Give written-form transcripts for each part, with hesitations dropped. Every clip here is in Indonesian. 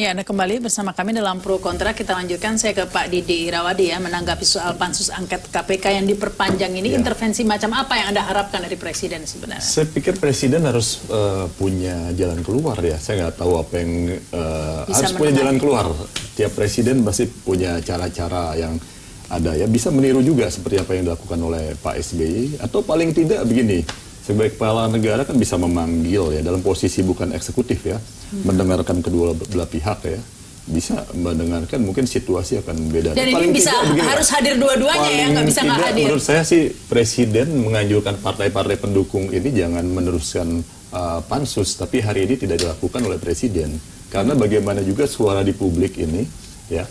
Ya, Anda kembali bersama kami dalam Pro Kontra. Kita lanjutkan, saya ke Pak Didi Irawadi ya, menanggapi soal pansus angket KPK yang diperpanjang ini. Intervensi macam apa yang Anda harapkan dari Presiden sebenarnya? Saya pikir Presiden harus punya jalan keluar ya. Saya nggak tahu apa yang harus punya jalan keluar. Tiap Presiden pasti punya cara-cara yang ada ya. Bisa meniru juga seperti apa yang dilakukan oleh Pak SBY. Atau paling tidak begini, sebagai kepala negara kan bisa memanggil ya, dalam posisi bukan eksekutif ya, mendengarkan kedua belah pihak ya, bisa mendengarkan, mungkin situasi akan beda. Dan ini bisa harus hadir dua-duanya ya, nggak bisa nggak hadir. Menurut saya sih Presiden menganjurkan partai-partai pendukung ini jangan meneruskan pansus, tapi hari ini tidak dilakukan oleh Presiden. Karena bagaimana juga suara di publik ini ya,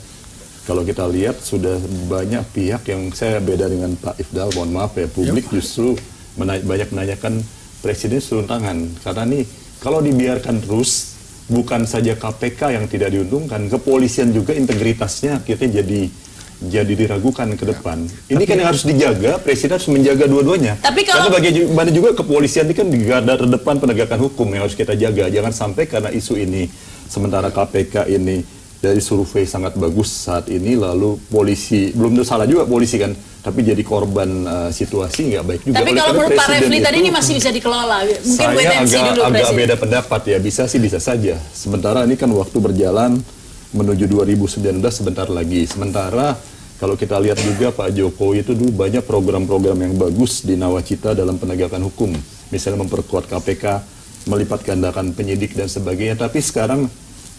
kalau kita lihat sudah banyak pihak yang, saya beda dengan Pak Ifdal, mohon maaf ya, publik justru banyak menanyakan Presiden turun tangan. Karena nih, kalau dibiarkan terus, bukan saja KPK yang tidak diuntungkan, kepolisian juga integritasnya akhirnya jadi diragukan ke depan. Ini kan yang harus dijaga, Presiden harus menjaga dua-duanya. Karena bagaimana juga kepolisian ini kan di garda terdepan penegakan hukum yang harus kita jaga. Jangan sampai karena isu ini, sementara KPK ini dari survei sangat bagus saat ini, lalu polisi, belum tentu salah juga polisi kan, tapi jadi korban situasi nggak baik juga. Tapi kalau menurut Pak Refli tadi ini masih bisa dikelola, mungkin saya agak beda pendapat ya, bisa sih bisa saja. Sementara ini kan waktu berjalan menuju 2019 sebentar lagi. Sementara kalau kita lihat juga Pak Jokowi itu dulu banyak program-program yang bagus di nawacita dalam penegakan hukum. Misalnya memperkuat KPK, melipat gandakan penyidik dan sebagainya. Tapi sekarang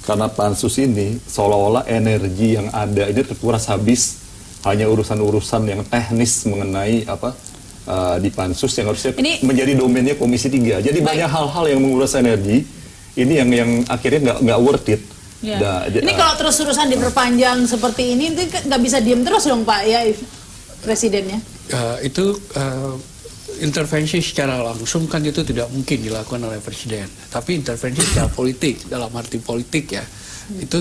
karena pansus ini seolah-olah energi yang ada ini terkuras habis, hanya urusan-urusan yang teknis mengenai apa di pansus yang harusnya menjadi domainnya Komisi 3. Jadi banyak hal-hal yang menguras energi ini yang akhirnya nggak worth it. Ya. Ini kalau terus urusan diperpanjang seperti ini nggak bisa diem terus dong Pak ya, Presidennya. Intervensi secara langsung kan itu tidak mungkin dilakukan oleh Presiden. Tapi intervensi secara politik, dalam arti politik ya, itu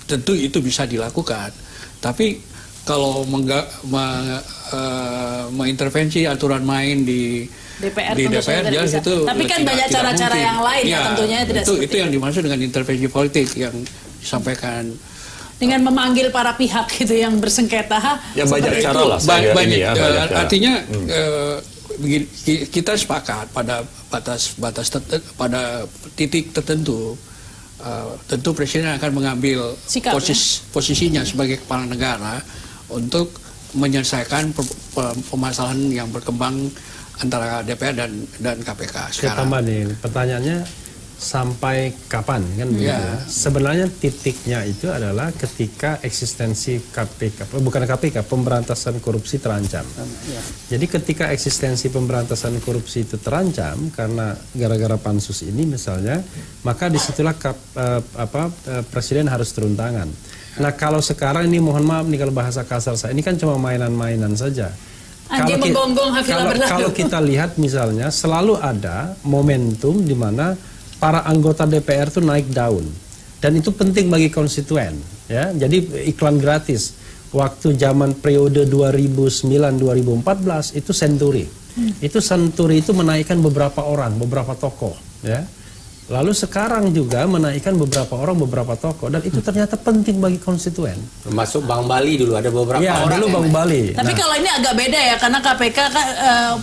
tentu itu bisa dilakukan. Tapi kalau mengintervensi aturan main di DPR jelas itu. Tapi kan banyak cara-cara yang lain ya, tentunya tidak seperti itu yang dimaksud dengan intervensi politik yang disampaikan. Dengan memanggil para pihak gitu yang bersengketa. Ya banyak cara lah. Artinya kita sepakat pada pada titik tertentu. Tentu Presiden akan mengambil posisinya sebagai kepala negara untuk menyelesaikan permasalahan yang berkembang antara DPR dan KPK sekarang. Pertanyaannya sampai kapan kan begitu ya. Sebenarnya titiknya itu adalah ketika eksistensi KPK, bukan KPK, pemberantasan korupsi terancam. Jadi ketika eksistensi pemberantasan korupsi itu terancam karena gara-gara pansus ini misalnya, maka disitulah Presiden harus turun tangan. Nah kalau sekarang ini, mohon maaf nih kalau bahasa kasar saya, ini kan cuma mainan-mainan saja. Kalau kita lihat misalnya selalu ada momentum di mana para anggota DPR itu naik daun, dan itu penting bagi konstituen ya. Jadi iklan gratis waktu zaman periode 2009-2014 itu Senturi. Senturi itu menaikkan beberapa orang, beberapa tokoh ya. Lalu sekarang juga menaikkan beberapa orang, beberapa tokoh, dan itu ternyata penting bagi konstituen. Termasuk Bang Bali dulu ada beberapa orang. Dulu Bang Bali. Tapi kalau ini agak beda ya, karena KPK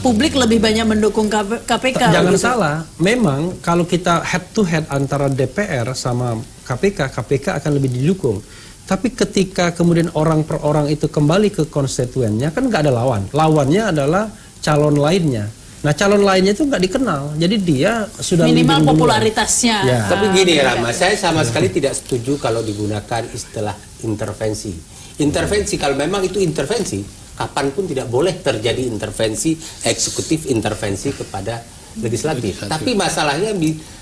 publik lebih banyak mendukung KPK. Jangan salah, memang kalau kita head to head antara DPR sama KPK, KPK akan lebih didukung. Tapi ketika kemudian orang per orang itu kembali ke konstituennya, kan nggak ada lawan. Lawannya adalah calon lainnya. Nah calon lainnya itu nggak dikenal, jadi dia sudah minimal popularitasnya. Ya. Tapi gini Rama, saya sama sekali tidak setuju kalau digunakan istilah intervensi. Intervensi kalau memang itu intervensi, kapanpun tidak boleh terjadi intervensi eksekutif, intervensi kepada legislatif. Tapi masalahnya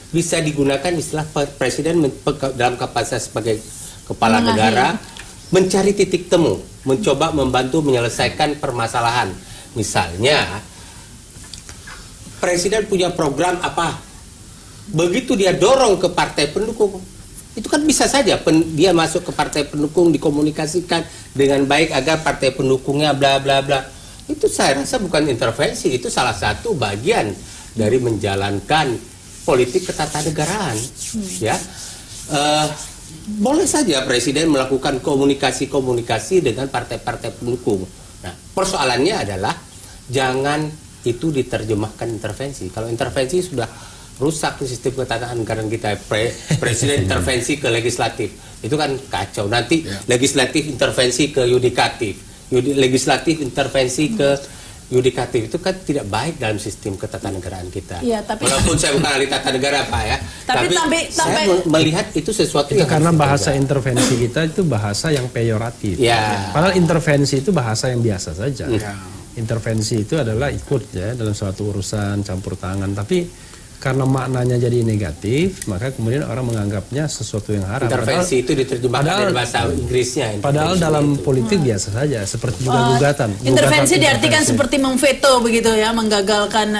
bisa digunakan istilah Presiden dalam kapasitas sebagai kepala negara mencari titik temu, mencoba membantu menyelesaikan permasalahan. Misalnya Presiden punya program apa, begitu dia dorong ke partai pendukung, itu kan bisa saja dia masuk ke partai pendukung, dikomunikasikan dengan baik agar partai pendukungnya bla bla bla. Itu saya rasa bukan intervensi, itu salah satu bagian dari menjalankan politik ketatanegaraan, ya. boleh saja Presiden melakukan komunikasi dengan partai-partai pendukung. Nah, persoalannya adalah jangan itu diterjemahkan intervensi. Kalau intervensi sudah rusak sistem ketatanegaraan kita, Presiden intervensi ke legislatif, itu kan kacau. Nanti legislatif intervensi ke yudikatif, legislatif intervensi ke yudikatif, itu kan tidak baik dalam sistem ketatanegaraan kita. Ya, tapi walaupun saya bukan ahli tata negara Pak ya, tapi saya melihat itu sesuatu itu yang karena bahasa intervensi kita itu bahasa yang peyoratif. Ya. Padahal intervensi itu bahasa yang biasa saja. Intervensi itu adalah ikut ya dalam suatu urusan, campur tangan, tapi karena maknanya jadi negatif, maka kemudian orang menganggapnya sesuatu yang haram. Intervensi itu diterjemahkan dari bahasa Inggrisnya. Padahal dalam politik biasa saja, seperti juga gugatan. Intervensi diartikan seperti memveto begitu ya, menggagalkan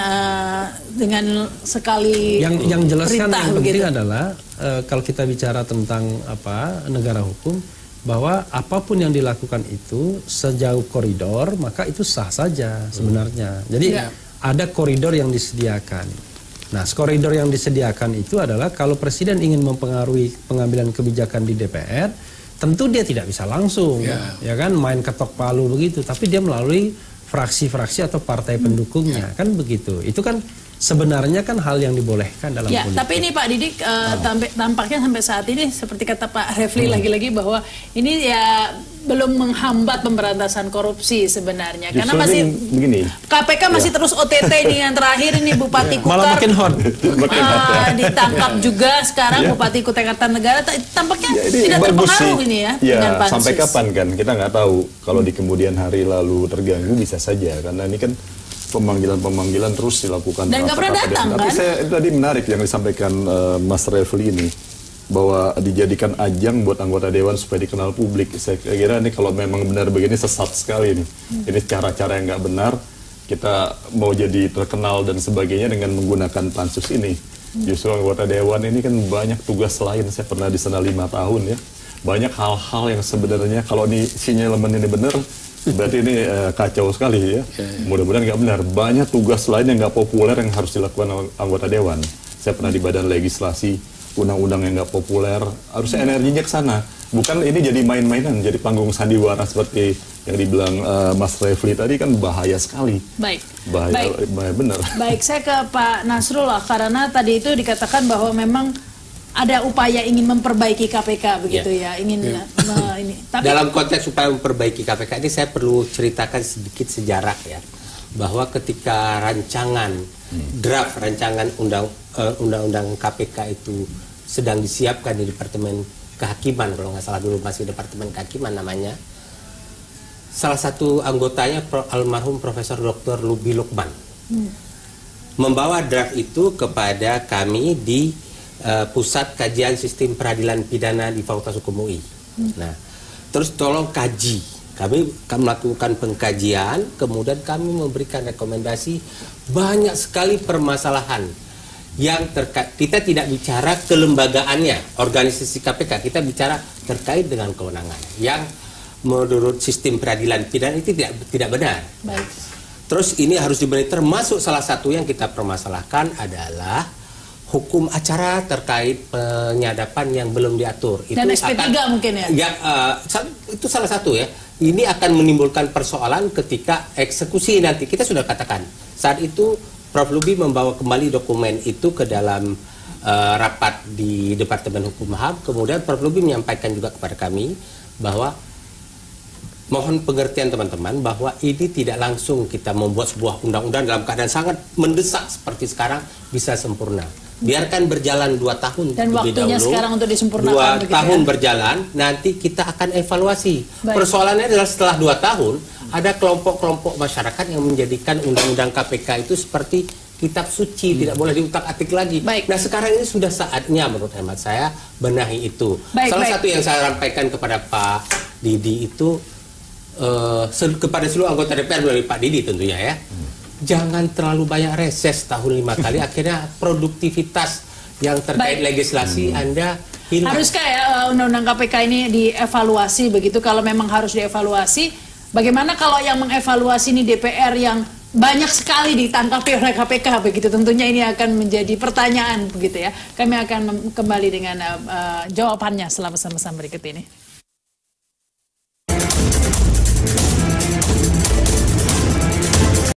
dengan sekali yang jelas kan yang penting begitu. adalah kalau kita bicara tentang negara hukum, bahwa apapun yang dilakukan itu sejauh koridor, maka itu sah saja sebenarnya. Jadi ada koridor yang disediakan. Nah, koridor yang disediakan itu adalah kalau Presiden ingin mempengaruhi pengambilan kebijakan di DPR, tentu dia tidak bisa langsung, ya kan, main ketok palu begitu, tapi dia melalui fraksi-fraksi atau partai pendukungnya, kan begitu. Itu kan sebenarnya kan hal yang dibolehkan dalam politik. Tapi ini Pak Didik tampaknya sampai saat ini seperti kata Pak Refli lagi-lagi bahwa ini ya belum menghambat pemberantasan korupsi sebenarnya. Justru karena masih begini. KPK masih terus OTT nih yang terakhir ini Bupati Kukar. Malah makin hot. Ditangkap juga sekarang Bupati Kutai Kartanegara, tampaknya tidak terpengaruh ini ya dengan pansus. Sampai kapan kan kita nggak tahu. Kalau di kemudian hari lalu terganggu bisa saja karena ini kan pemanggilan terus dilakukan. Dan nggak pernah datang kan? Tapi itu tadi menarik yang disampaikan Mas Refli ini, bahwa dijadikan ajang buat anggota dewan supaya dikenal publik. Saya kira ini kalau memang benar begini sesat sekali nih. Ini cara-cara yang nggak benar. Kita mau jadi terkenal dan sebagainya dengan menggunakan pansus ini. Justru anggota dewan ini kan banyak tugas lain. Saya pernah di sana 5 tahun ya. Banyak hal-hal yang sebenarnya kalau ini sinyalemen ini benar, berarti ini kacau sekali ya. Mudah-mudahan nggak benar. Banyak tugas lain yang nggak populer yang harus dilakukan anggota dewan. Saya pernah di badan legislasi, undang-undang yang nggak populer, harusnya energinya ke sana. Bukan ini jadi main-mainan, jadi panggung sandiwara seperti yang dibilang Mas Refli tadi, kan bahaya sekali. Bahaya benar. Baik, saya ke Pak Nasrullah, karena tadi itu dikatakan bahwa memang ada upaya ingin memperbaiki KPK begitu ini. Tapi dalam konteks upaya memperbaiki KPK ini saya perlu ceritakan sedikit sejarah ya, bahwa ketika draft rancangan undang-undang KPK itu sedang disiapkan di Departemen Kehakiman, kalau nggak salah dulu masih Departemen Kehakiman namanya, salah satu anggotanya almarhum Profesor Dr. Lubi Lukman membawa draft itu kepada kami di Pusat Kajian Sistem Peradilan Pidana di Fakultas Hukum UI. Nah, terus tolong kaji. Kami melakukan pengkajian, kemudian kami memberikan rekomendasi. Banyak sekali permasalahan yang terkait. Kita tidak bicara kelembagaannya, organisasi KPK. Kita bicara terkait dengan kewenangan yang menurut sistem peradilan pidana itu tidak benar. Baik. Terus ini harus dibenahi. Termasuk salah satu yang kita permasalahkan adalah hukum acara terkait penyadapan yang belum diatur. Dan SP3 mungkin ya? Itu salah satu ya. Ini akan menimbulkan persoalan ketika eksekusi nanti. Kita sudah katakan, saat itu Prof. Lubi membawa kembali dokumen itu ke dalam rapat di Departemen Hukum HAM. Kemudian Prof. Lubi menyampaikan juga kepada kami bahwa mohon pengertian teman-teman bahwa ini tidak langsung kita membuat sebuah undang-undang dalam keadaan sangat mendesak seperti sekarang bisa sempurna. Biarkan berjalan 2 tahun dan lebih waktunya dahulu, sekarang untuk disempurnakan 2 tahun berjalan, nanti kita akan evaluasi. Baik. Persoalannya adalah setelah 2 tahun ada kelompok-kelompok masyarakat yang menjadikan undang-undang KPK itu seperti kitab suci, tidak boleh diutak-atik lagi. Baik. Nah, sekarang ini sudah saatnya menurut hemat saya benahi itu. Salah satu yang saya sampaikan kepada Pak Didi itu kepada seluruh anggota DPR melalui Pak Didi tentunya ya. Jangan terlalu banyak reses tahun 5 kali, akhirnya produktivitas yang terkait legislasi Anda hilang. Haruskah ya undang-undang KPK ini dievaluasi begitu? Kalau memang harus dievaluasi, bagaimana kalau yang mengevaluasi ini DPR yang banyak sekali ditangkapi oleh KPK begitu. Tentunya ini akan menjadi pertanyaan begitu ya. Kami akan kembali dengan jawabannya setelah pesan-pesan berikut ini.